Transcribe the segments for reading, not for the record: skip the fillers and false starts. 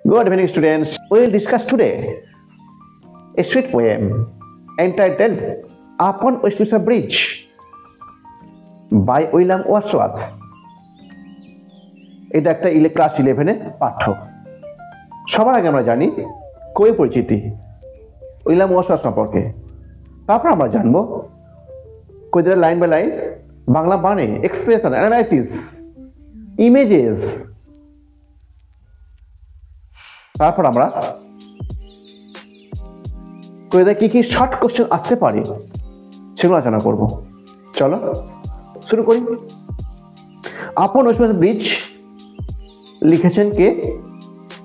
Good evening, students. We will discuss today a sweet poem entitled Upon Westminster Bridge by William Wordsworth. এটা একটা class 11 এর পাঠ্য। সবার আগে আমরা জানি কবি পরিচিতি উইলিয়াম ওয়ার্ডসওয়ার্থ সম্পর্কে। তারপর আমরা জানবো কবিতার লাইন বাই লাইন বাংলা বাণী, এক্সপ্রেশন, অ্যানালাইসিস, ইমেজেস। তারপর আমরা কবিতায় কি কি শর্ট কোশ্চেন আসতে পারে সেগুলো আলোচনা করব। চলো শুরু করি। আপন ওয়েস্টমিনস্টার ব্রিজ লিখেছেন কে?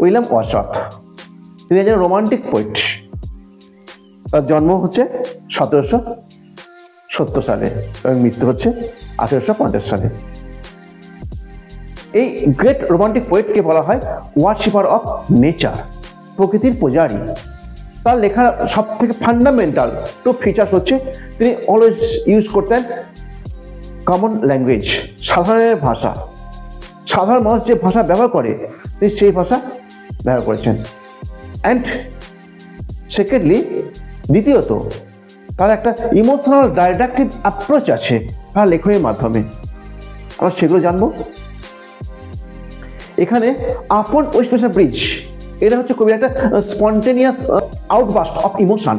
William Wordsworth. তিনি একজন রোমান্টিক পোয়েট। তার জন্ম হচ্ছে 1770 সালে এবং মৃত্যু হচ্ছে 1850 সালে। এই গ্রেট রোমান্টিক পোয়েটকে বলা হয় ওয়ার্শিপার অফ নেচার, প্রকৃতির পূজারী। তার লেখার সব থেকে ফান্ডামেন্টাল টু ফিচার্স হচ্ছে তিনি অলওয়েজ ইউজ করতেন কমন ল্যাঙ্গুয়েজ, সাধারণের ভাষা। সাধারণ মানুষ যে ভাষা ব্যবহার করে তিনি সেই ভাষা ব্যবহার করেছেন। অ্যান্ড সেকেন্ডলি, দ্বিতীয়ত, তার একটা ইমোশনাল ডাইডাক্টিভ অ্যাপ্রোচ আছে তার লেখনের মাধ্যমে। আমরা সেগুলো জানবো। এখানে আপন ওয়েস্টমিনস্টার ব্রিজ এটা হচ্ছে কবির একটা স্পন্টেনিয়াস আউটবাস্ট অফ ইমোশন।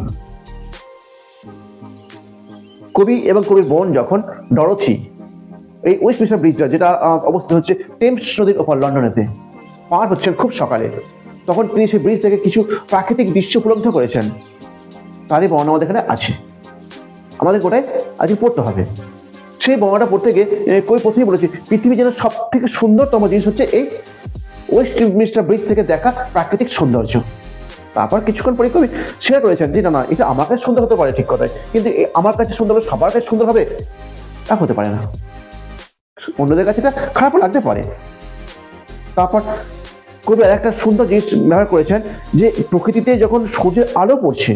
কবি এবং কবির বোন যখন ডরথি এই ওয়েস্টমিনস্টার ব্রিজটা, যেটা অবস্থিত হচ্ছে টেমস নদীর ওপর লন্ডনেতে, পার হচ্ছেন খুব সকালে, তখন তিনি সেই ব্রিজ থেকে কিছু প্রাকৃতিক দৃশ্য উপলব্ধ করেছেন। তারই বর্ণনা আমাদের এখানে আছে, আমাদের গোটায় আজকে পড়তে হবে। সেই বর্ণনাটা পড়তে গিয়ে কবি প্রথমেই বলেছে পৃথিবীর যেন সব থেকে সুন্দরতম জিনিস হচ্ছে এই ওয়েস্টমিনস্টার ব্রিজ থেকে দেখা প্রাকৃতিক সৌন্দর্য। তারপর কিছুক্ষণ পরে কবি শেয়ার করেছেন যে না, এটা আমার কাছে সুন্দর হতে পারে, ঠিক কথাই, কিন্তু আমার কাছে সুন্দর হলে সবার কাছে সুন্দর হবে তা হতে পারে না, অন্যদের কাছে এটা খারাপও লাগতে পারে। তারপর কবি একটা সুন্দর জিনিস ব্যবহার করেছেন যে প্রকৃতিতে যখন সূর্যের আলো পড়ছে,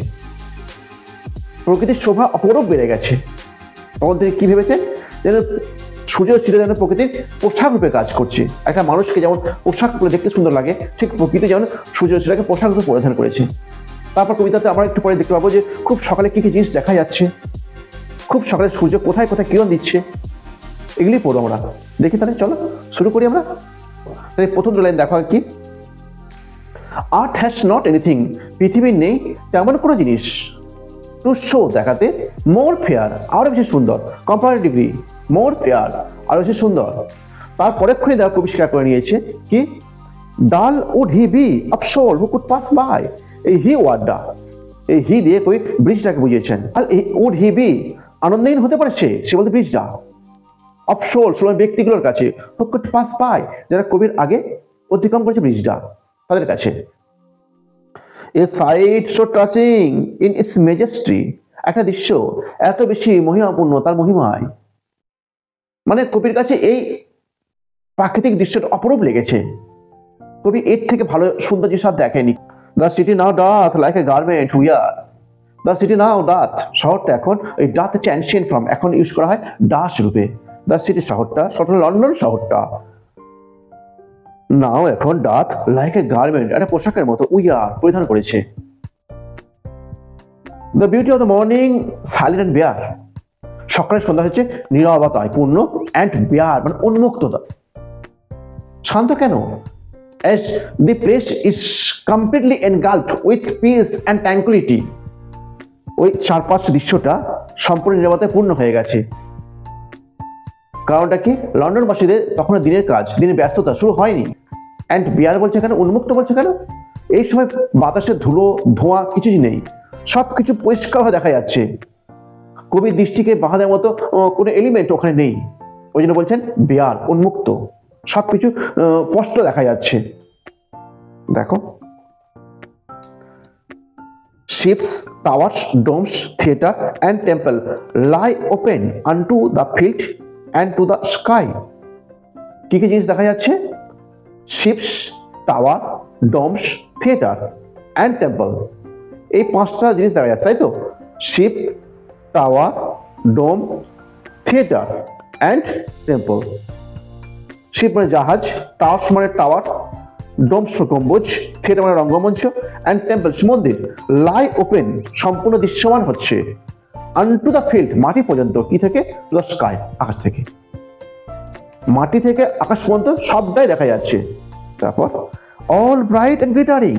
প্রকৃতির শোভা অপরূপ বেড়ে গেছে। তখন তিনি কি ভেবেছেন, যেন সূর্যের শিরা যেন প্রকৃতির পোশাক রূপে কাজ করছে। একটা মানুষকে যেমন পোশাক পরে দেখতে সুন্দর লাগে, ঠিক প্রকৃতি যেমন সূর্যের শিরাকে পোশাক রূপে পরিধান করেছে। তারপর কবিতাতে আমরা একটু পরে দেখতে পাবো যে খুব সকালে কি কি জিনিস দেখা যাচ্ছে, খুব সকালে সূর্য কোথায় কোথায় কিরণ দিচ্ছে, এগুলি পড়বো আমরা। দেখি তাহলে চলো শুরু করি আমরা। তাহলে প্রথম লাইন দেখো কি, আর্থ হ্যাজ নট এনিথিং, পৃথিবীর নেই তেমন কোনো জিনিস, টু শো দেখাতে, মোর ফেয়ার আরো বেশি সুন্দর, কম্পারেটিভলি মোর ফেয়ার আরো বেশি সুন্দর। তার পরেক্ষণে দেখো কবি স্বীকার করে নিয়েছে কি, dull would he be of soul who could pass by. এই হি ওয়ার্ডটা, এই হি দিয়ে কবি ব্রিজটাকে বুঝিয়েছেন। আর এই উড হি বি আনন্দহীন হতে পারে সে বলতে ব্রিজটা অফ সোল, ব্যক্তিগুলোর কাছে, হু কুড পাস বাই যারা কবির আগে অতিক্রম করেছে ব্রিজটা, তাদের কাছে। A sight so touching in its majesty, একটা দৃশ্য এত বেশি মহিমাপূর্ণ তার মহিমায়। মানে কবির কাছে এই প্রাকৃতিক দৃশ্যটা অপরূপ লেগেছে। কবি এর থেকে ভালো সুন্দর জিনিস আর দেখেনি। The city now doth like a garment wear, the city now doth, শহরটা এখন ওই ডাথ হচ্ছে অ্যানশিয়েন্ট ফর্ম, এখন ইউজ করা হয় ডাচ রূপে। দ্য সিটি শহরটা লন্ডন শহরটা, নাও এখন ডাথ লাইক এ গার্মেন্ট, একটা পোশাকের মতো উইয়ার পরিধান করেছে। The beauty of the morning silent and bare, সকালের সন্ধ্যা হচ্ছে নীরবতায় পূর্ণ, অ্যান্ড বেয়ার মানে উন্মুক্ততা। শান্ত কেন? as the place is completely engulfed with peace and tranquility, ওই চারপাশ দৃশ্যটা সম্পূর্ণ নীরবতায় পূর্ণ হয়ে গেছে। কারণটা কি, লন্ডনবাসীদের তখন দিনের কাজ, দিনের ব্যস্ততা শুরু হয়নি। অ্যান্ড বিয়ার বলছে কেন, উন্মুক্ত বলছে কেন? এই সময় বাতাসে ধুলো ধোঁয়া কিছুই নেই, সবকিছু পরিষ্কারভাবে দেখা যাচ্ছে। কবির দৃষ্টিকে বাঁধার মতো কোনো এলিমেন্ট ওখানে নেই, ওই জন্য বলছেন বিয়ার, উন্মুক্ত, সবকিছু স্পষ্ট দেখা যাচ্ছে। দেখো, ships, towers, domes, theatre and temple lie open unto the field and to the sky. কি কি জিনিস দেখা যাচ্ছে? Ships, towers, domes, theatre and temple, এই পাঁচটা জিনিস দেখা যাচ্ছে, তাই তো? Ship, tower, dome, theatre and temple. Ship মানে জাহাজ, টাওয়ার্স মানে টাওয়ার, ডোমস গম্বুজ, থিয়েটার মানে রঙ্গমঞ্চ, অ্যান্ড টেম্পলস মন্দির লাই ওপেন সম্পূর্ণ দৃশ্যমান হচ্ছে আনটু দ্য ফিল্ড মাটি পর্যন্ত, কি থেকে? টু দ্য স্কাই আকাশ থেকে, মাটি থেকে আকাশ পর্যন্ত সবটাই দেখা যাচ্ছে। তারপর অল ব্রাইট অ্যান্ড গ্লিটারিং,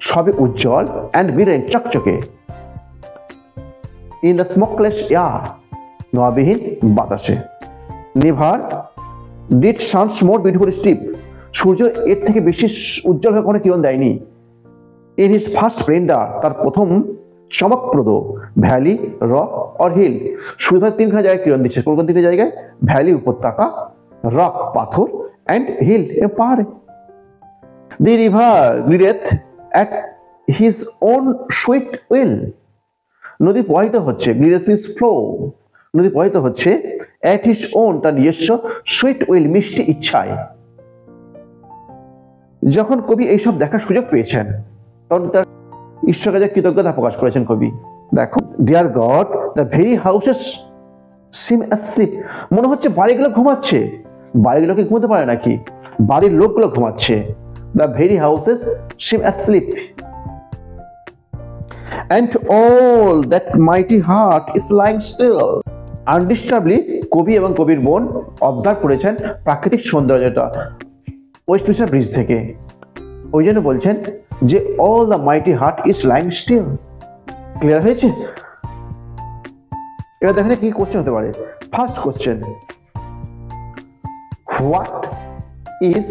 সবে উজ্জ্বল অ্যান্ড গ্লিটারিং চকচকে, ইন দ্য স্মোকলেস এয়ার ধোঁয়াবিহীন বাতাসে, never did sun more beautiful steep, সূর্য এর থেকে বেশি উজ্জ্বল হয়ে কোনো কিরণ দেয়নি। ইন হিজ ফার্স্ট স্প্লেন্ডার, তার প্রথম চমকপ্রদ, ভ্যালি, রক অর হিল, সূর্য তিনখানা জায়গায় কিরণ দিচ্ছে। কোন কোন তিনটে জায়গায়? ভ্যালি উপত্যকা, রক পাথর, অ্যান্ড হিল পাহাড়ে। The river glideth at his own sweet will, নদী প্রবাহিত হচ্ছে, গ্লিডেথ মিন্স ফ্লো, নদী প্রবাহিত হচ্ছে অ্যাট হিজ ওন তার নিজস্ব সুইট উইল মিষ্টি ইচ্ছায়। যখন কবি এইসব দেখার সুযোগ পেয়েছেন তখন তার ঈশ্বরের কাছে কৃতজ্ঞতা প্রকাশ করেছেন কবি। দেখো, dear God the very houses seem asleep, মনে হচ্ছে বাড়িগুলো ঘুমাচ্ছে। বাড়িগুলো কি ঘুমাতে পারে নাকি? বাড়ির লোকগুলো ঘুমাচ্ছে। The very houses seem asleep and all that mighty heart is lying still. আনডিস্টার্বলি কবি এবং কবির বোন অবজার্ভ করেছেন প্রাকৃতিক সৌন্দর্যটা ওয়েস্টমিনস্টার ব্রিজ থেকে। ওই জন্য বলছেন যে all the mighty heart is lying still. Clear হয়েছে? এবার দেখেন কি কোশ্চেন হতে পারে। First question, what is